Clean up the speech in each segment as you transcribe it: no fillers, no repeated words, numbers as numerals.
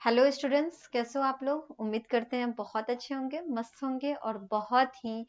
Hello students, कैसे हो आप लोग। उम्मीद करते हैं बहुत अच्छे होंगे, मस्त होंगे और बहुत ही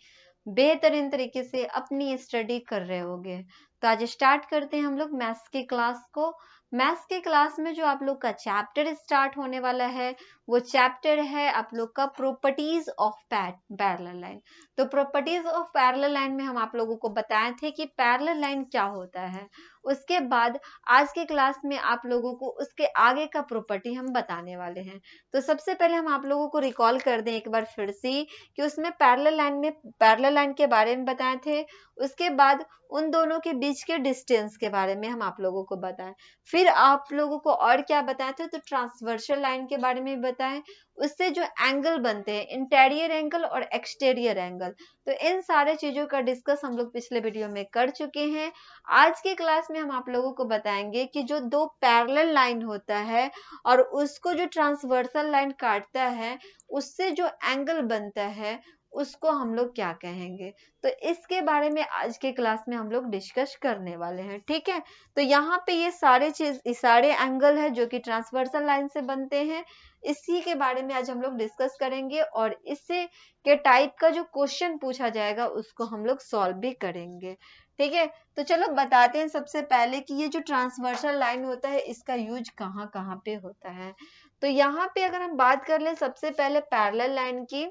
बेहतरीन तरीके से अपनी स्टडी कर रहे होंगे। तो आज स्टार्ट करते हैं हम लोग मैथ्स की क्लास को। मैथ्स की क्लास में जो आप लोग का चैप्टर स्टार्ट होने वाला है वो चैप्टर है आप लोग का प्रॉपर्टीज ऑफ पैरेलल लाइन। तो प्रॉपर्टीज ऑफ पैरेलल लाइन में हम आप लोगों को बताए थे कि पैरेलल लाइन क्या होता है। उसके बाद आज के क्लास में आप लोगों को उसके आगे का प्रॉपर्टी हम बताने वाले हैं। तो सबसे पहले हम आप लोगों को रिकॉल कर दें एक बार फिर से कि उसमें पैरेलल लाइन के बारे में बताए थे। उसके बाद उन दोनों के बीच के डिस्टेंस के बारे में हम आप लोगों को बताएं। फिर आप लोगों को और क्या बताए थे, तो ट्रांसवर्सल लाइन के बारे में बताएं। उससे जो एंगल बनते हैं, इंटीरियर एंगल और एक्सटीरियर एंगल, तो इन सारे चीजों का डिस्कस हम लोग पिछले वीडियो में कर चुके हैं। आज की क्लास में हम आप लोगों को बताएंगे कि जो दो पैरेलल लाइन होता है और उसको जो ट्रांसवर्सल लाइन काटता है, उससे जो एंगल बनता है उसको हम लोग क्या कहेंगे। तो इसके बारे में आज के क्लास में हम लोग डिस्कस करने वाले हैं, ठीक है। तो यहाँ पे ये सारे एंगल है जो कि ट्रांसवर्सल लाइन से बनते हैं, इसी के बारे में आज हम लोग डिस्कस करेंगे और इससे के टाइप का जो क्वेश्चन पूछा जाएगा उसको हम लोग सॉल्व भी करेंगे, ठीक है। तो चलो बताते हैं सबसे पहले कि ये जो ट्रांसवर्सल लाइन होता है इसका यूज कहाँ कहाँ पे होता है। तो यहाँ पे अगर हम बात कर ले सबसे पहले पैरेलल लाइन की,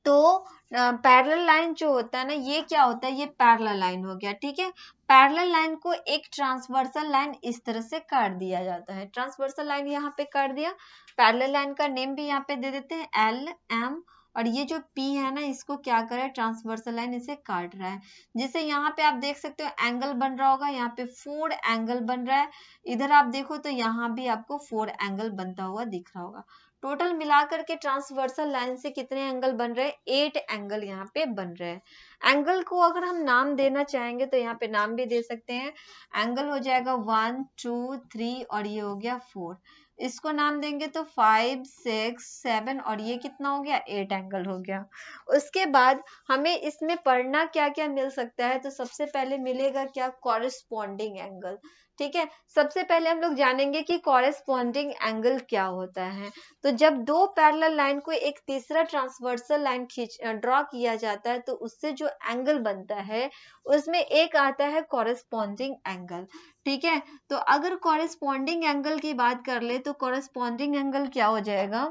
तो पैरेलल लाइन जो होता है ना, ये क्या होता है, ये पैरेलल लाइन हो गया, ठीक है। पैरेलल लाइन को एक ट्रांसवर्सल लाइन इस तरह से काट दिया जाता है। ट्रांसवर्सल लाइन यहाँ पे काट दिया, पैरेलल लाइन का नेम भी यहाँ पे दे देते हैं एल एम, और ये जो P है ना, इसको क्या कर रहा है, ट्रांसवर्सल लाइन इसे काट रहा है। जैसे यहाँ पे आप देख सकते हो एंगल बन रहा होगा, यहाँ पे 4 एंगल बन रहा है। इधर आप देखो तो यहाँ भी आपको 4 एंगल बनता हुआ दिख रहा होगा। टोटल मिलाकर के ट्रांसवर्सल लाइन से कितने एंगल बन रहे हैं, 8 एंगल यहाँ पे बन रहे हैं। एंगल को अगर हम नाम देना चाहेंगे तो यहाँ पे नाम भी दे सकते हैं। एंगल हो जाएगा 1 2 3 और ये हो गया 4। इसको नाम देंगे तो 5 6 7 और ये कितना हो गया, 8 एंगल हो गया। उसके बाद हमें इसमें पढ़ना क्या क्या मिल सकता है, तो सबसे पहले मिलेगा क्या, कॉरेस्पॉन्डिंग एंगल, ठीक है। सबसे पहले हम लोग जानेंगे कि कॉरेस्पॉन्डिंग एंगल क्या होता है। तो जब दो पैरेलल लाइन को एक तीसरा ट्रांसवर्सल लाइन ड्रॉ किया जाता है तो उससे जो एंगल बनता है उसमें एक आता है कॉरेस्पॉन्डिंग एंगल, ठीक है। तो अगर कॉरेस्पॉन्डिंग एंगल की बात कर ले तो कॉरेस्पॉन्डिंग एंगल क्या हो जाएगा,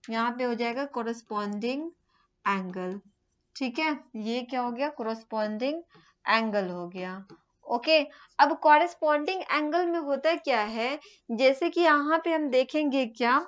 यहाँ पे हो जाएगा कॉरेस्पॉन्डिंग एंगल, ठीक है। ये क्या हो गया, कॉरेस्पॉन्डिंग एंगल हो गया, ओके। अब कॉरेस्पॉन्डिंग एंगल में होता क्या है, जैसे कि यहाँ पे हम देखेंगे क्या,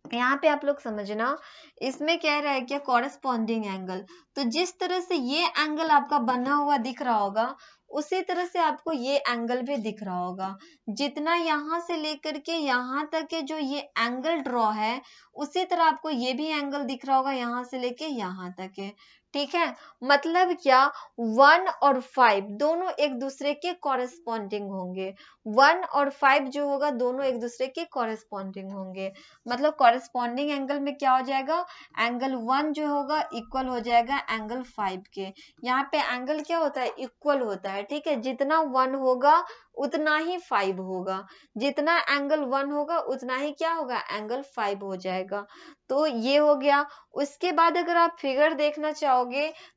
यहाँ पे आप लोग समझना, इसमें कह रहा है क्या, कॉरेस्पॉन्डिंग एंगल। तो जिस तरह से ये एंगल आपका बना हुआ दिख रहा होगा उसी तरह से आपको ये एंगल भी दिख रहा होगा। जितना यहाँ से लेकर के यहाँ तक के जो ये एंगल ड्रॉ है उसी तरह आपको ये भी एंगल दिख रहा होगा यहाँ से लेके यहाँ तक के, ठीक है। मतलब क्या, 1 और 5 दोनों एक दूसरे के कॉरेस्पॉन्डिंग होंगे। 1 और 5 जो होगा दोनों एक दूसरे के कॉरेस्पॉन्डिंग होंगे। मतलब कॉरेस्पॉन्डिंग एंगल में क्या हो जाएगा, एंगल 1 जो होगा इक्वल हो जाएगा एंगल 5 के। यहाँ पे एंगल क्या होता है, इक्वल होता है, ठीक है। जितना 1 होगा उतना ही 5 होगा, जितना एंगल 1 होगा उतना ही क्या होगा, एंगल 5 हो जाएगा। तो ये हो गया। उसके बाद अगर आप फिगर देखना चाहोगे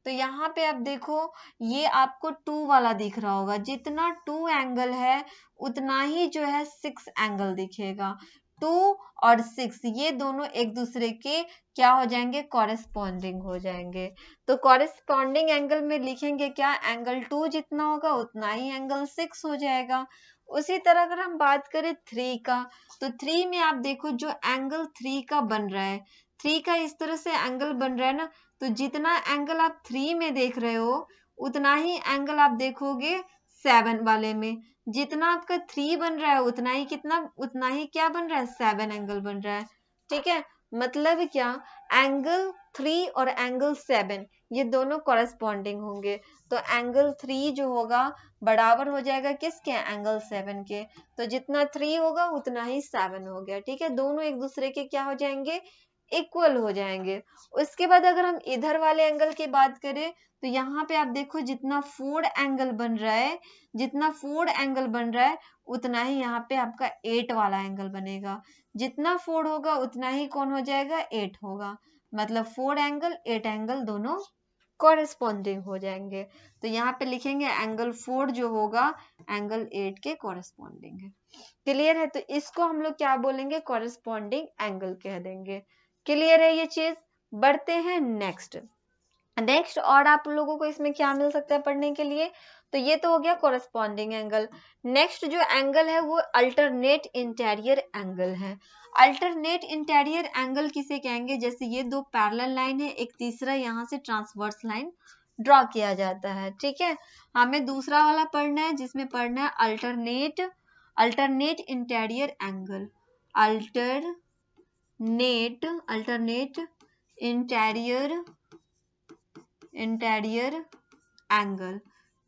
तो यहाँ पे आप देखो, ये आपको 2 वाला दिख रहा होगा। जितना 2 एंगल है उतना ही जो है 6 एंगल दिखेगा। 2 और 6 ये दोनों एक दूसरे के क्या हो जाएंगे, कॉरेस्पॉन्डिंग हो जाएंगे। तो कॉरेस्पॉन्डिंग एंगल में लिखेंगे क्या, एंगल 2 जितना होगा उतना ही एंगल 6 हो जाएगा। उसी तरह अगर हम बात करें 3 का, तो 3 में आप देखो जो एंगल 3 का बन रहा है, 3 का इस तरह से एंगल बन रहा है ना, तो जितना एंगल आप 3 में देख रहे हो उतना ही एंगल आप देखोगे 7 वाले में। जितना आपका 3 बन रहा है उतना ही उतना ही क्या बन रहा है, 7 एंगल बन रहा है, ठीक है। मतलब क्या, एंगल 3 और एंगल 7 ये दोनों कॉरेस्पॉन्डिंग होंगे। तो एंगल 3 जो होगा बराबर हो जाएगा किसके, एंगल 7 के। तो जितना 3 होगा उतना ही 7 हो गया, ठीक है। दोनों एक दूसरे के क्या हो जाएंगे, इक्वल हो जाएंगे। उसके बाद अगर हम इधर वाले एंगल की बात करें तो यहाँ पे आप देखो जितना फोर्ड एंगल बन रहा है, जितना फोर्ड एंगल बन रहा है उतना ही यहाँ पे आपका 8 वाला एंगल बनेगा। जितना फोर्ड होगा उतना ही कौन हो जाएगा, 8 होगा। मतलब 4 एंगल 8 एंगल दोनों कॉरेस्पॉन्डिंग हो जाएंगे। तो यहाँ पे लिखेंगे एंगल 4 जो होगा एंगल 8 के कॉरेस्पॉन्डिंग है। क्लियर है? तो इसको हम लोग क्या बोलेंगे, कॉरेस्पॉन्डिंग एंगल कह देंगे। क्लियर है ये चीज? बढ़ते हैं नेक्स्ट। नेक्स्ट और आप लोगों को इसमें क्या मिल सकता है पढ़ने के लिए, तो ये तो हो गया कॉरेस्पॉन्डिंग एंगल। नेक्स्ट जो एंगल है वो अल्टरनेट इंटीरियर एंगल है। अल्टरनेट इंटीरियर एंगल किसे कहेंगे, जैसे ये दो पैरेलल लाइन है, एक तीसरा यहाँ से ट्रांसवर्स लाइन ड्रॉ किया जाता है। ठीक है, हमें दूसरा वाला पढ़ना है जिसमें पढ़ना है alternate interior angle. Alternate interior angle.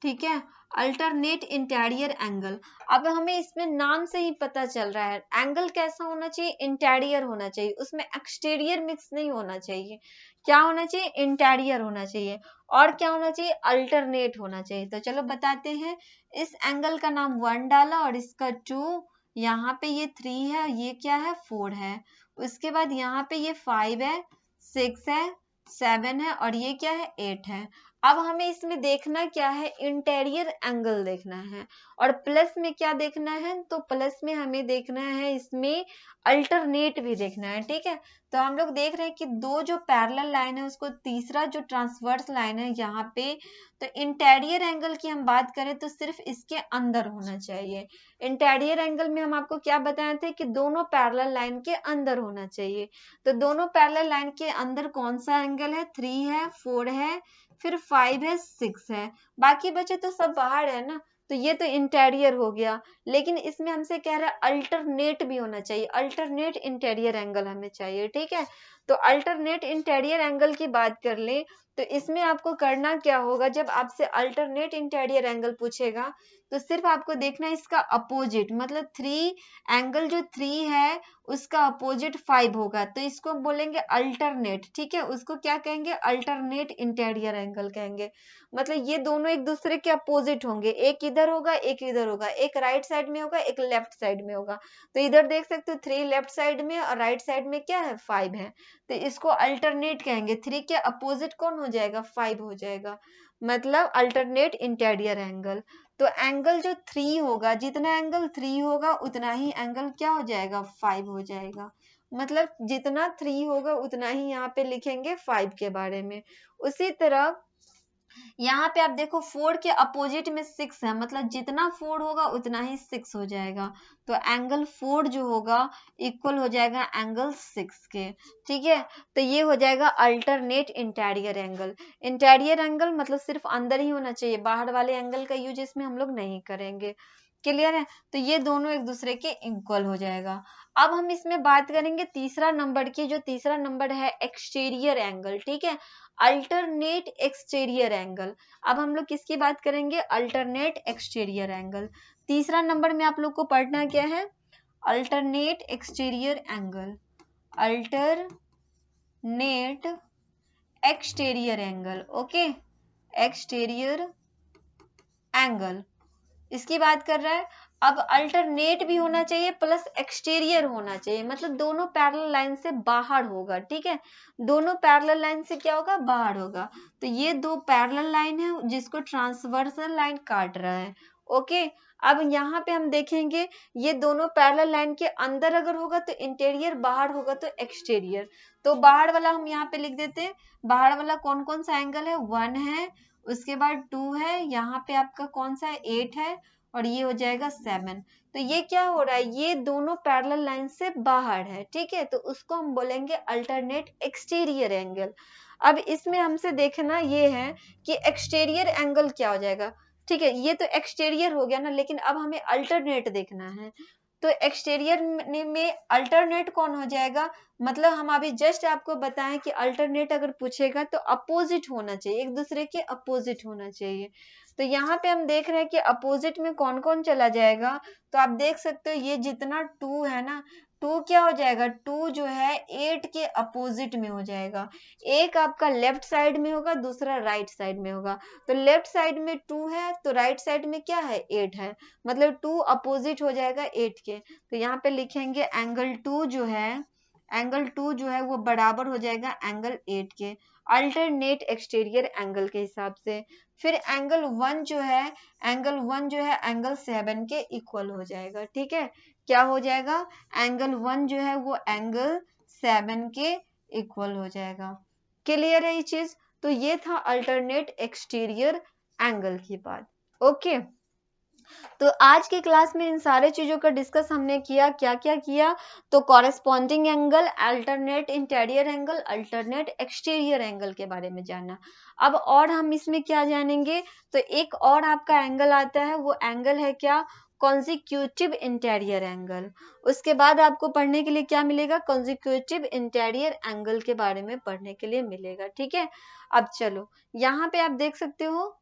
ठीक है, अल्टरनेट इंटीरियर एंगल। अब हमें इसमें नाम से ही पता चल रहा है एंगल कैसा होना चाहिए, इंटीरियर होना चाहिए, उसमें एक्सटीरियर मिक्स नहीं होना चाहिए। क्या होना चाहिए, इंटीरियर होना चाहिए। और क्या होना चाहिए, अल्टरनेट होना चाहिए। तो चलो बताते हैं। इस एंगल का नाम 1 डाला और इसका 2, यहाँ पे ये 3 है, ये क्या है 4 है। उसके बाद यहाँ पे ये 5 है, 6 है, 7 है और ये क्या है 8 है। अब हमें इसमें देखना क्या है, इंटीरियर एंगल देखना है। और प्लस में क्या देखना है, तो प्लस में हमें देखना है इसमें अल्टरनेट भी देखना है। ठीक है, तो हम लोग देख रहे हैं कि दो जो पैरेलल लाइन है उसको तीसरा जो ट्रांसवर्स लाइन है यहाँ पे, तो इंटीरियर एंगल की हम बात करें तो सिर्फ इसके अंदर होना चाहिए। इंटीरियर एंगल में हम आपको क्या बताए थे कि दोनों पैरेलल लाइन के अंदर होना चाहिए। तो दोनों पैरेलल लाइन के अंदर कौन सा एंगल है, 3 है, 4 है, फिर 5 है, 6 है, बाकी बचे तो सब बाहर है ना। तो ये तो इंटीरियर हो गया, लेकिन इसमें हमसे कह रहा है अल्टरनेट भी होना चाहिए, अल्टरनेट इंटीरियर एंगल हमें चाहिए। ठीक है, तो अल्टरनेट इंटीरियर एंगल की बात कर ले तो इसमें आपको करना क्या होगा, जब आपसे अल्टरनेट इंटीरियर एंगल पूछेगा तो सिर्फ आपको देखना है इसका अपोजिट, मतलब 3 एंगल जो 3 है उसका अपोजिट 5 होगा, तो इसको हम बोलेंगे अल्टरनेट। ठीक है, उसको क्या कहेंगे, अल्टरनेट इंटीरियर एंगल कहेंगे। मतलब ये दोनों एक दूसरे के अपोजिट होंगे, एक इधर होगा एक इधर होगा, एक राइट साइड में होगा एक लेफ्ट साइड में होगा। तो इधर देख सकते हो 3 लेफ्ट साइड में और राइट साइड में क्या है 5 है, तो इसको अल्टरनेट कहेंगे। 3 के अपोजिट कौन हो जाएगा, 5 हो जाएगा, मतलब अल्टरनेट इंटीरियर एंगल। तो एंगल जो 3 होगा, जितना एंगल 3 होगा उतना ही एंगल क्या हो जाएगा, 5 हो जाएगा। मतलब जितना 3 होगा उतना ही यहाँ पे लिखेंगे 5 के बारे में। उसी तरह यहाँ पे आप देखो 4 के अपोजिट में 6 है, मतलब जितना 4 होगा उतना ही 6 हो जाएगा। तो एंगल 4 जो होगा इक्वल हो जाएगा एंगल 6 के। ठीक है, तो ये हो जाएगा alternate interior angle. Interior angle मतलब सिर्फ अंदर ही होना चाहिए, बाहर वाले एंगल का यूज इसमें हम लोग नहीं करेंगे। क्लियर है, तो ये दोनों एक दूसरे के इक्वल हो जाएगा। अब हम इसमें बात करेंगे तीसरा नंबर की, जो तीसरा नंबर है एक्सटीरियर एंगल। ठीक है, अल्टरनेट एक्सटीरियर एंगल। अब हम लोग किसकी बात करेंगे, अल्टरनेट एक्सटीरियर एंगल। तीसरा नंबर में आप लोग को पढ़ना क्या है, alternate exterior angle. Alternate exterior angle, okay, exterior angle इसकी बात कर रहा है। अब अल्टरनेट भी होना चाहिए प्लस एक्सटीरियर होना चाहिए, मतलब दोनों पैरेलल लाइन से बाहर होगा। ठीक है, दोनों पैरेलल लाइन से क्या होगा, बाहर होगा। तो ये दो पैरेलल लाइन है जिसको ट्रांसवर्सल लाइन काट रहा है। ओके, अब यहाँ पे हम देखेंगे ये दोनों पैरेलल लाइन के अंदर अगर होगा तो इंटीरियर, बाहर होगा तो एक्सटीरियर। तो बाहर वाला हम यहाँ पे लिख देते हैं। बाहर वाला कौन कौन सा एंगल है, 1 है, उसके बाद 2 है, यहाँ पे आपका कौन सा है 8 है और ये हो जाएगा 7। तो ये क्या हो रहा है, ये दोनों पैरेलल लाइन से बाहर है। ठीक है, तो उसको हम बोलेंगे अल्टरनेट एक्सटीरियर एंगल। अब इसमें हमसे देखना ये है कि एक्सटीरियर एंगल क्या हो जाएगा। ठीक है, ये तो एक्सटीरियर हो गया ना, लेकिन अब हमें अल्टरनेट देखना है। तो एक्सटीरियर में अल्टरनेट कौन हो जाएगा, मतलब हम अभी जस्ट आपको बताएं कि अल्टरनेट अगर पूछेगा तो अपोजिट होना चाहिए, एक दूसरे के अपोजिट होना चाहिए। तो यहाँ पे हम देख रहे हैं कि अपोजिट में कौन कौन चला जाएगा। तो आप देख सकते हो ये जितना 2 है ना, 2 क्या हो जाएगा, 2 जो है 8 के अपोजिट में हो जाएगा, एक आपका लेफ्ट साइड में होगा, दूसरा राइट साइड में होगा। तो लेफ्ट साइड में 2 है तो राइट साइड में क्या है, 8 है, मतलब 2 अपोजिट हो जाएगा 8 के। तो यहाँ पे लिखेंगे एंगल 2 जो है, एंगल 2 जो है वो बराबर हो जाएगा एंगल 8 के, अल्टरनेट एक्सटीरियर एंगल के हिसाब से। फिर एंगल 1 जो है, एंगल 1 जो है एंगल 7 के इक्वल हो जाएगा। ठीक है, क्या हो जाएगा, एंगल 1 जो है वो एंगल 7 के इक्वल हो जाएगा। क्लियर है ये चीज? तो ये था अल्टरनेट एक्सटीरियर एंगल की बात। ओके, तो आज की क्लास में इन सारे चीजों का डिस्कस हमने किया। क्या क्या किया, तो corresponding angle, alternate interior angle, alternate exterior angle के बारे में जाना। अब और हम इसमें क्या जानेंगे, तो एक और आपका एंगल आता है, वो एंगल है क्या, कॉन्जिक्यूटिव इंटीरियर एंगल। उसके बाद आपको पढ़ने के लिए क्या मिलेगा, कॉन्जिक्यूटिव इंटीरियर एंगल के बारे में पढ़ने के लिए मिलेगा। ठीक है, अब चलो यहाँ पे आप देख सकते हो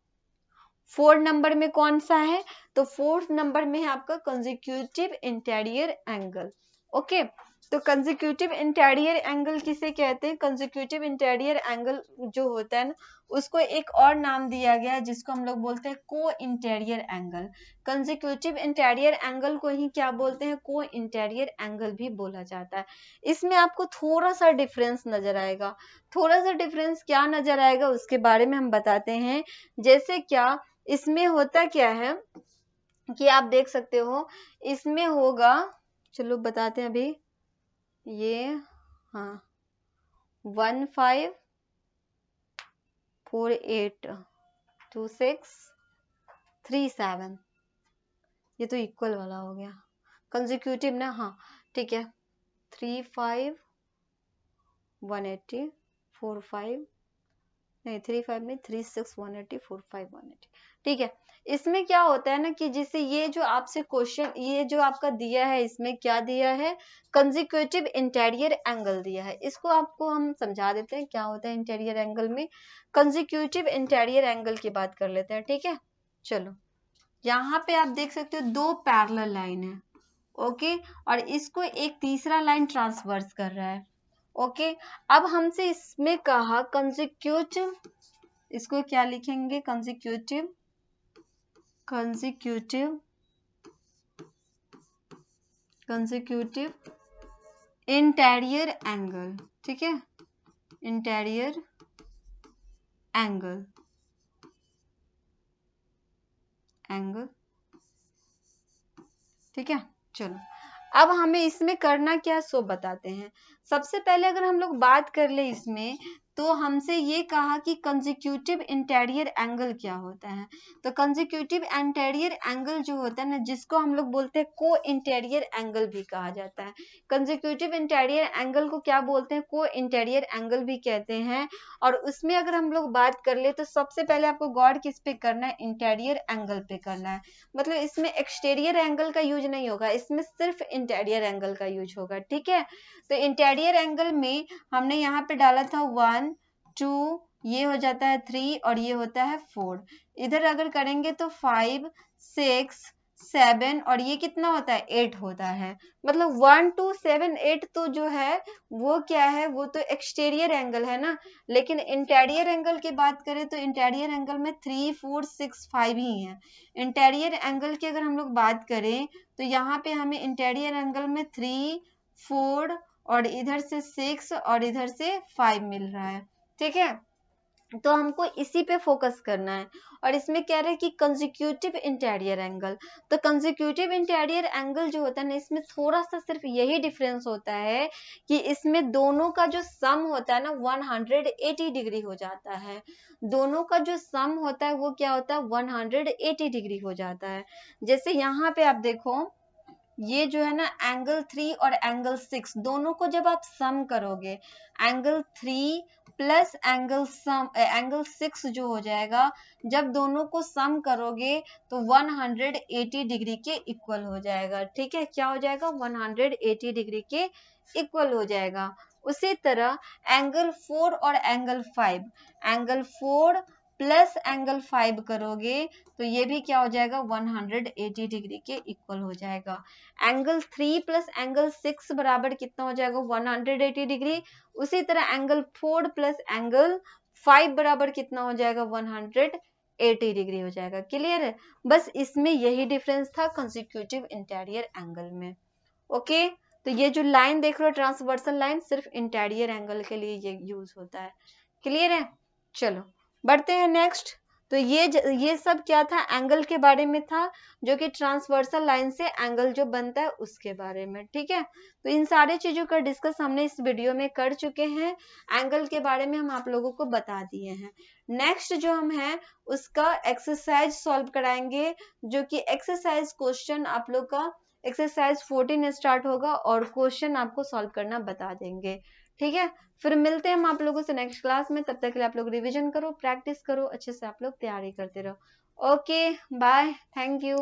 4 नंबर में कौन सा है, तो 4th नंबर में है आपका कंसेक्यूटिव इंटीरियर एंगल। ओके, तो कंसेक्यूटिव इंटीरियर एंगल किसे कहते हैं, कंसेक्यूटिव इंटीरियर एंगल जो होता है ना, उसको एक और नाम दिया गया है जिसको हम लोग बोलते हैं को interior angle. Consecutive interior angle को ही क्या बोलते हैं, को इंटीरियर एंगल भी बोला जाता है। इसमें आपको थोड़ा सा डिफरेंस नजर आएगा, थोड़ा सा डिफरेंस क्या नजर आएगा उसके बारे में हम बताते हैं। जैसे क्या, इसमें होता क्या है कि आप देख सकते हो, इसमें होगा, चलो बताते हैं अभी, ये हाँ 15482637, ये तो इक्वल वाला हो गया, कंसेक्यूटिव ना, हाँ ठीक है, 35 180 45 नहीं 35 में 36 180 45 180। ठीक है, इसमें क्या होता है ना कि जैसे ये जो आपसे क्वेश्चन, ये जो आपका दिया है, इसमें क्या दिया है, कंसेक्यूटिव इंटीरियर एंगल दिया है। इसको आपको हम समझा देते हैं क्या होता है इंटीरियर एंगल में। कंसेक्यूटिव इंटीरियर एंगल की बात कर लेते हैं। ठीक है, चलो यहाँ पे आप देख सकते हो 2 पैरेलल लाइन है। ओके, और इसको एक तीसरा लाइन ट्रांसवर्स कर रहा है। ओके, अब हमसे इसमें कहा कंसेक्यूटिव, इसको क्या लिखेंगे, consecutive, consecutive, consecutive interior angle. ठीक है, इंटीरियर एंगल, एंगल। ठीक है, चलो अब हमें इसमें करना क्या है सो बताते हैं। सबसे पहले अगर हम लोग बात कर ले इसमें, तो हमसे ये कहा कि कंसेक्यूटिव इंटीरियर एंगल क्या होता है। तो कंसेक्यूटिव इंटीरियर एंगल जो होता है ना, जिसको हम लोग बोलते हैं को इंटीरियर एंगल भी कहा जाता है। कंसेक्यूटिव इंटीरियर एंगल को क्या बोलते हैं, को इंटीरियर एंगल भी कहते हैं। और उसमें अगर हम लोग बात कर ले, तो सबसे पहले आपको गौर किस पे करना है, इंटीरियर एंगल पे करना है। मतलब इसमें एक्सटीरियर एंगल का यूज नहीं होगा, इसमें सिर्फ इंटीरियर एंगल का यूज होगा। ठीक है, तो इंटीरियर एंगल में हमने यहाँ पे डाला था 1 2, ये हो जाता है 3 और ये होता है 4। इधर अगर करेंगे तो 5 6 7 और ये कितना होता है, 8 होता है। मतलब 1 2 7 8 तो जो है वो क्या है, वो तो एक्सटीरियर एंगल है ना। लेकिन इंटीरियर एंगल की बात करें तो इंटीरियर एंगल में 3 4 6 5 ही है। इंटीरियर एंगल की अगर हम लोग बात करें तो यहाँ पे हमें इंटीरियर एंगल में 3 4 और इधर से 6 और इधर से 5 मिल रहा है। ठीक है, तो हमको इसी पे फोकस करना है। और इसमें कह रहे हैं कि कंसेक्यूटिव इंटीरियर एंगल, तो कंसेक्यूटिव इंटीरियर एंगल जो होता है ना, इसमें थोड़ा सा सिर्फ यही डिफरेंस होता है कि इसमें दोनों का जो सम होता है ना 180 डिग्री हो जाता है। दोनों का जो सम होता है वो क्या होता है, 180 डिग्री हो जाता है। जैसे यहाँ पे आप देखो, ये जो है ना एंगल 3 और एंगल 6 दोनों को जब आप सम करोगे, एंगल 3 प्लस एंगल 6 जो हो जाएगा, जब दोनों को सम करोगे तो 180 डिग्री के इक्वल हो जाएगा। ठीक है, क्या हो जाएगा, 180 डिग्री के इक्वल हो जाएगा। उसी तरह एंगल 4 और एंगल 5, एंगल 4 प्लस एंगल 5 करोगे तो ये भी क्या हो जाएगा 180 डिग्री के इक्वल हो जाएगा। एंगल 3 प्लस एंगल 6 बराबर कितना हो जाएगा 180 डिग्री। उसी तरह एंगल 4 प्लस एंगल 5 बराबर कितना हो जाएगा 180 डिग्री हो जाएगा। क्लियर है? बस इसमें यही डिफरेंस था कंसेक्यूटिव इंटीरियर एंगल में। ओके, तो ये जो लाइन देख रहे हो ट्रांसवर्सल लाइन सिर्फ इंटीरियर एंगल के लिए ये यूज होता है। क्लियर है? चलो बढ़ते हैं नेक्स्ट। तो ये सब क्या था, एंगल के बारे में था, जो कि ट्रांसवर्सल लाइन से एंगल जो बनता है उसके बारे में। ठीक है, तो इन सारी चीजों का डिस्कस हमने इस वीडियो में कर चुके हैं। एंगल के बारे में हम आप लोगों को बता दिए हैं। नेक्स्ट जो हम है उसका एक्सरसाइज सॉल्व कराएंगे, जो कि एक्सरसाइज क्वेश्चन आप लोग का एक्सरसाइज 14 स्टार्ट होगा और क्वेश्चन आपको सॉल्व करना बता देंगे। ठीक है, फिर मिलते हैं हम आप लोगों से नेक्स्ट क्लास में। तब तक के लिए आप लोग रिवीजन करो, प्रैक्टिस करो, अच्छे से आप लोग तैयारी करते रहो। Okay bye, thank you.